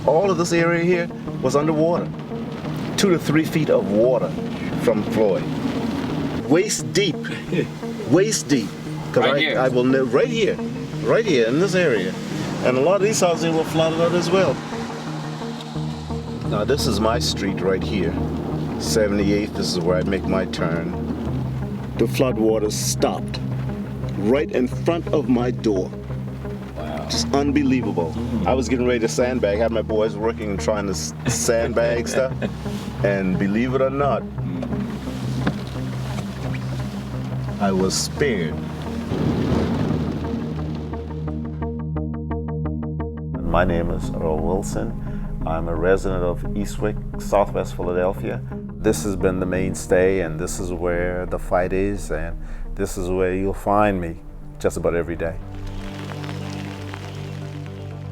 All of this area here was underwater. 2 to 3 feet of water from Floyd. Waist deep. Waist deep. Right I will know right here in this area. And a lot of these houses were flooded out as well. Now this is my street right here. 78th, this is where I make my turn. The flood water stopped right in front of my door. Wow. Just unbelievable. I was getting ready to sandbag, had my boys working and trying to sandbag stuff. And believe it or not, I was spared. My name is Earl Wilson. I'm a resident of Eastwick, Southwest Philadelphia. This has been the mainstay, and this is where the fight is, and this is where you'll find me just about every day.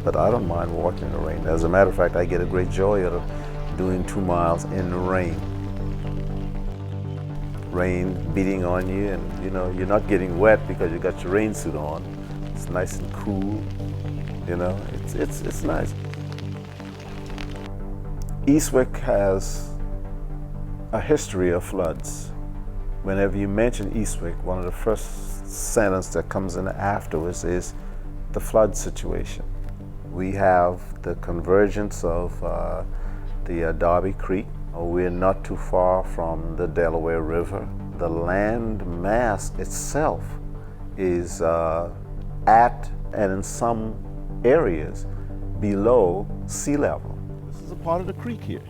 But I don't mind walking in the rain. As a matter of fact, I get a great joy out of doing 2 miles in the rain. Rain beating on you, and you're not getting wet because you got your rain suit on. It's nice and cool. It's nice. Eastwick has a history of floods. Whenever you mention Eastwick, one of the first sentences that comes in afterwards is the flood situation. We have the convergence of the Darby Creek. We're not too far from the Delaware River. The land mass itself is at, and in some areas, below sea level. This is a part of the creek here.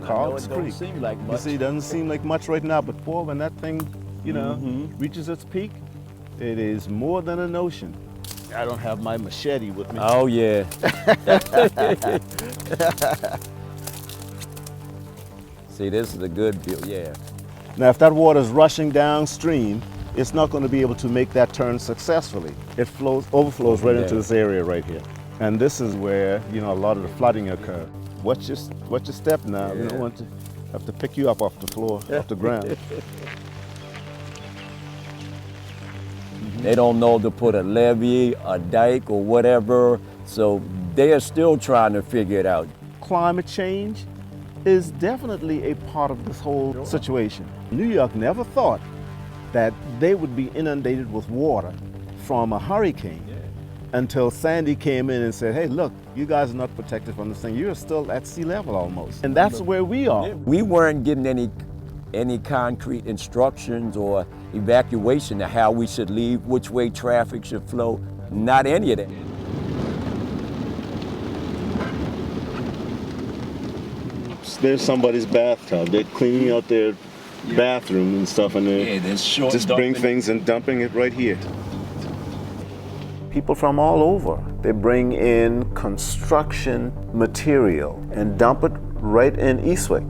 Cobb's Creek. Don't seem like much. You see, it doesn't seem like much right now, but boy, when that thing, reaches its peak, it is more than an ocean. I don't have my machete with me. Oh yeah. See, this is a good view, yeah. Now, if that water is rushing downstream, it's not going to be able to make that turn successfully. It overflows right into this area right here. And this is where, a lot of the flooding occurs. Watch your step now. Yeah. We don't want to have to pick you up off the floor, off the ground. They don't know to put a levee, a dike, or whatever, so they are still trying to figure it out. Climate change is definitely a part of this whole situation. New York never thought that they would be inundated with water from a hurricane until Sandy came in and said, hey, look, you guys are not protected from this thing. You're still at sea level almost. And that's where we are. We weren't getting any concrete instructions or evacuation of how we should leave, which way traffic should flow, not any of that. There's somebody's bathtub. They're cleaning out their bathroom and stuff, and they just bring things and dumping it right here. People from all over, they bring in construction material and dump it right in Eastwick.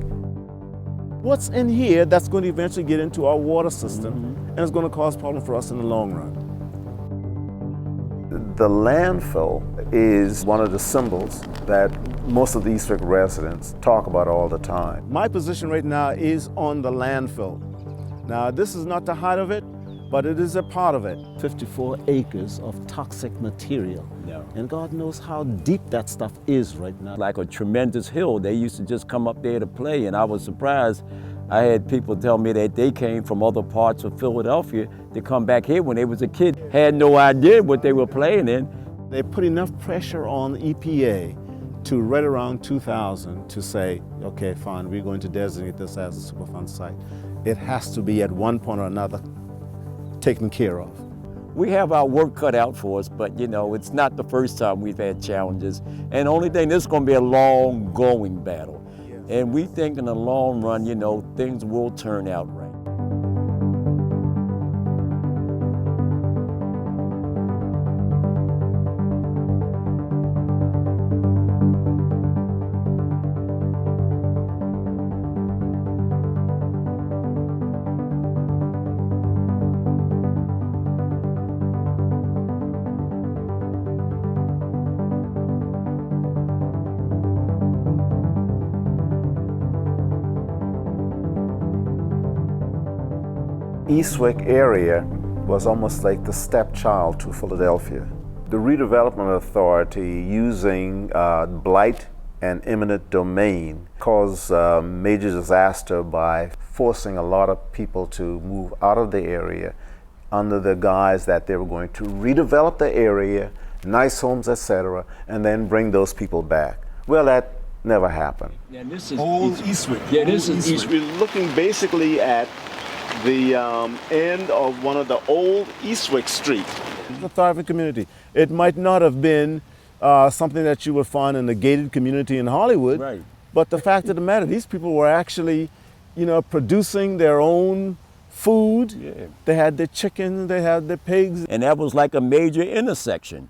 What's in here that's going to eventually get into our water system and it's going to cause problems for us in the long run. The landfill is one of the symbols that most of the Eastwick residents talk about all the time. My position right now is on the landfill. Now, this is not the height of it, but it is a part of it. 54 acres of toxic material. Yeah. And God knows how deep that stuff is right now. Like a tremendous hill. They used to just come up there to play, and I was surprised. I had people tell me that they came from other parts of Philadelphia to come back here when they was a kid. Had no idea what they were playing in. They put enough pressure on EPA to right around 2000 to say, okay, fine, we're going to designate this as a Superfund site. It has to be at one point or another taken care of. We have our work cut out for us, but it's not the first time we've had challenges. And the only thing, this is going to be a long going battle. Yes. And we think in the long run, things will turn out right. Eastwick area was almost like the stepchild to Philadelphia. The Redevelopment Authority, using blight and eminent domain, cause major disaster by forcing a lot of people to move out of the area under the guise that they were going to redevelop the area, nice homes, etc., and then bring those people back. Well, that never happened. Yeah, this is Old Eastwick. Yeah, this is Eastwick. We're looking basically at the end of one of the old Eastwick Street. It's a thriving community. It might not have been something that you would find in a gated community in Hollywood, Right. but the fact of the matter, these people were actually, producing their own food. Yeah. They had their chickens, they had their pigs. And that was like a major intersection.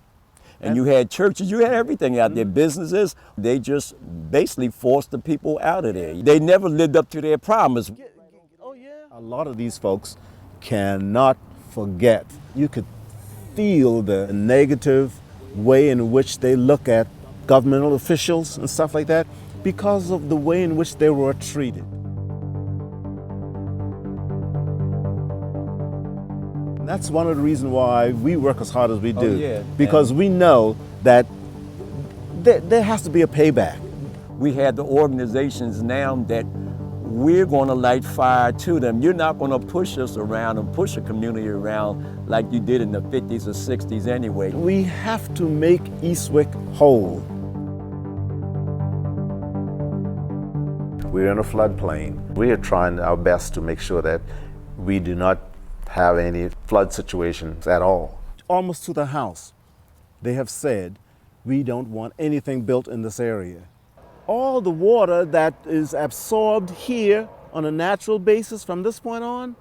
And you had churches, you had everything out there, businesses. They just basically forced the people out of there. They never lived up to their promise. Oh, yeah. A lot of these folks cannot forget. You could feel the negative way in which they look at governmental officials and stuff like that because of the way in which they were treated. And that's one of the reasons why we work as hard as we do, because we know that there has to be a payback. We had the organizations now that we're going to light fire to them. You're not going to push us around and push a community around like you did in the 50s or 60s anyway. We have to make Eastwick whole. We're in a floodplain. We are trying our best to make sure that we do not have any flood situations at all. Almost to the house, they have said, we don't want anything built in this area. All the water that is absorbed here on a natural basis from this point on,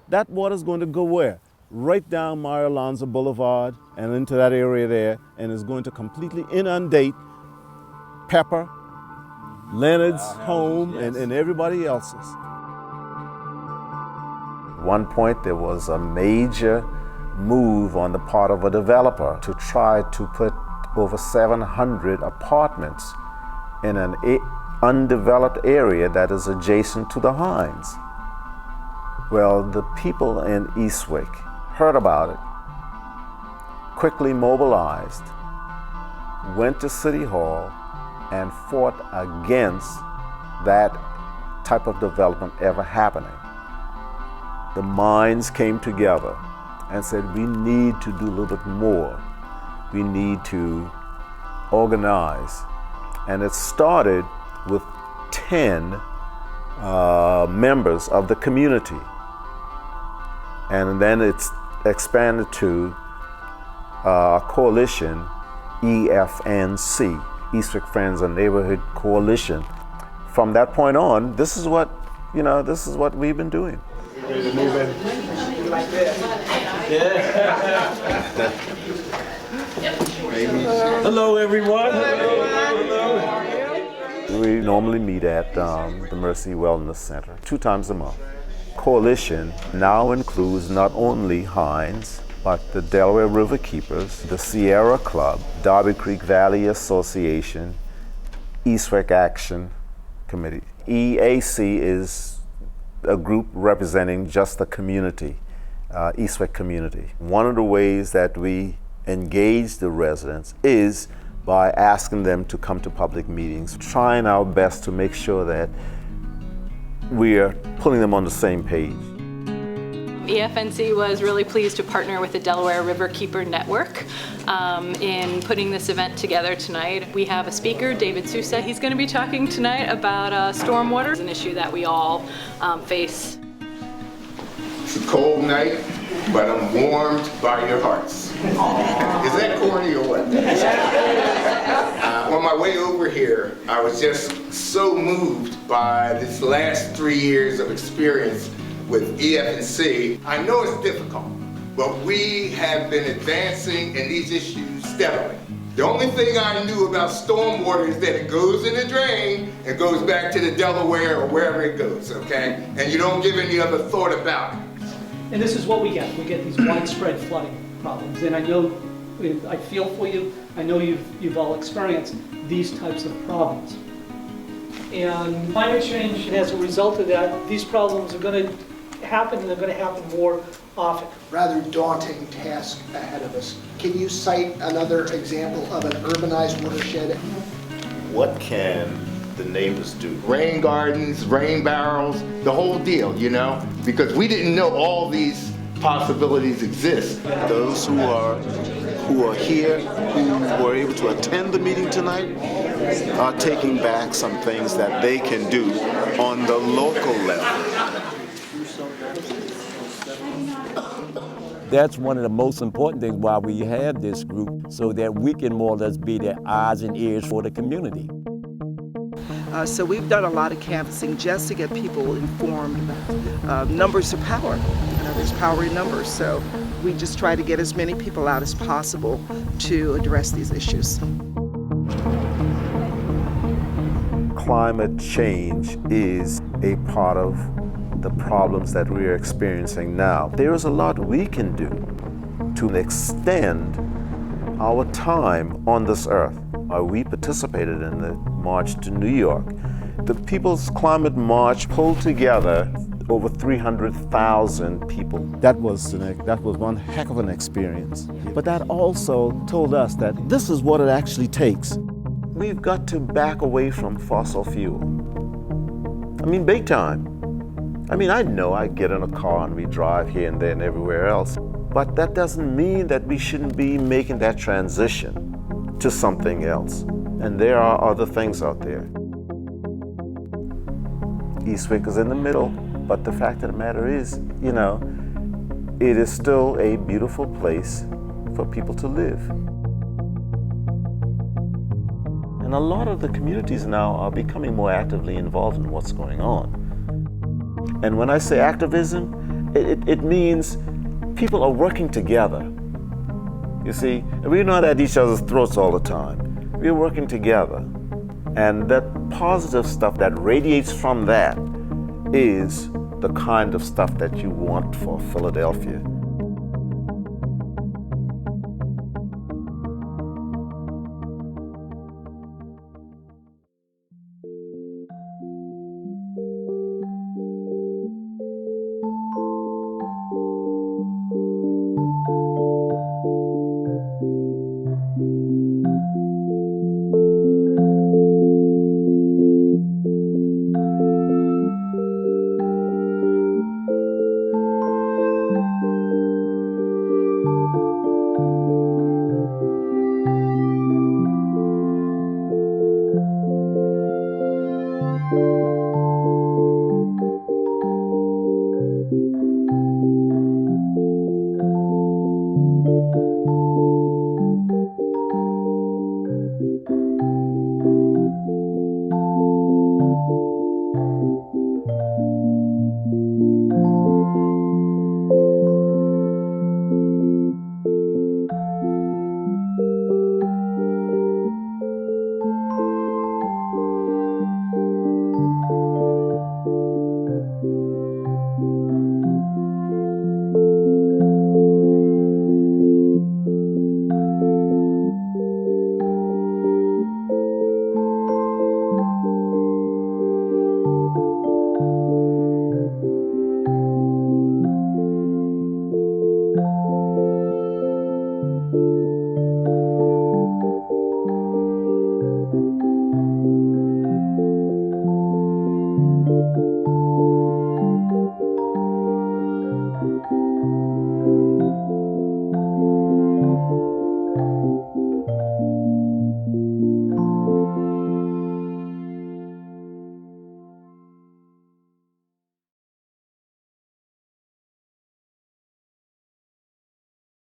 that water is going to go where? Right down Mario Alonzo Boulevard and into that area there, and is going to completely inundate Pepper, Leonard's home, and everybody else's. At one point, there was a major move on the part of a developer to try to put over 700 apartments in an undeveloped area that is adjacent to the Hines. Well, the people in Eastwick heard about it, quickly mobilized, went to City Hall, and fought against that type of development ever happening. The minds came together and said, we need to do a little bit more. We need to organize. And it started with 10 members of the community. And then it's expanded to a coalition, EFNC, Eastwick Friends and Neighborhood Coalition. From that point on, this is what we've been doing. Ready to move in? Like this. Yeah. Hello, everyone. We normally meet at the Mercy Wellness Center 2 times a month. Coalition now includes not only Hines, but the Delaware River Keepers, the Sierra Club, Darby Creek Valley Association, Eastwick Action Committee. EAC is a group representing just the community, Eastwick community. One of the ways that we engage the residents is by asking them to come to public meetings, trying our best to make sure that we are putting them on the same page. EFNC was really pleased to partner with the Delaware River Keeper Network in putting this event together tonight. We have a speaker, David Sousa. He's going to be talking tonight about stormwater. It's an issue that we all face. It's a cold night, but I'm warmed by your hearts. Is that corny or what? On my way over here, I was just so moved by this last 3 years of experience with EFNC. I know it's difficult, but we have been advancing in these issues steadily. The only thing I knew about stormwater is that it goes in the drain and goes back to the Delaware or wherever it goes, okay? And you don't give any other thought about it. And this is what we get. We get these widespread flooding problems. And I know, I feel for you, I know you've all experienced these types of problems. And climate change, as a result of that, these problems are going to happen, and they're going to happen more often. Rather daunting task ahead of us. Can you cite another example of an urbanized watershed? What can the neighbors do? Rain gardens, rain barrels, the whole deal, you know? Because we didn't know all these possibilities exist. Those who are here, who were able to attend the meeting tonight, are taking back some things that they can do on the local level. That's one of the most important things why we have this group, so that we can more or less be the eyes and ears for the community. So we've done a lot of canvassing just to get people informed. Numbers are power. There's power in numbers. So we just try to get as many people out as possible to address these issues. Climate change is a part of the problems that we are experiencing now. There is a lot we can do to extend our time on this earth. We participated in the March to New York. The People's Climate March pulled together over 300,000 people. That was one heck of an experience. But that also told us that this is what it actually takes. We've got to back away from fossil fuel. I mean, big time. I mean, I know I get in a car and we drive here and there and everywhere else, but that doesn't mean that we shouldn't be making that transition to something else. And there are other things out there. Eastwick is in the middle, but the fact of the matter is, you know, it is still a beautiful place for people to live. And a lot of the communities now are becoming more actively involved in what's going on. And when I say activism, it means people are working together. You see, we're not at each other's throats all the time. We're working together. And that positive stuff that radiates from that is the kind of stuff that you want for Philadelphia.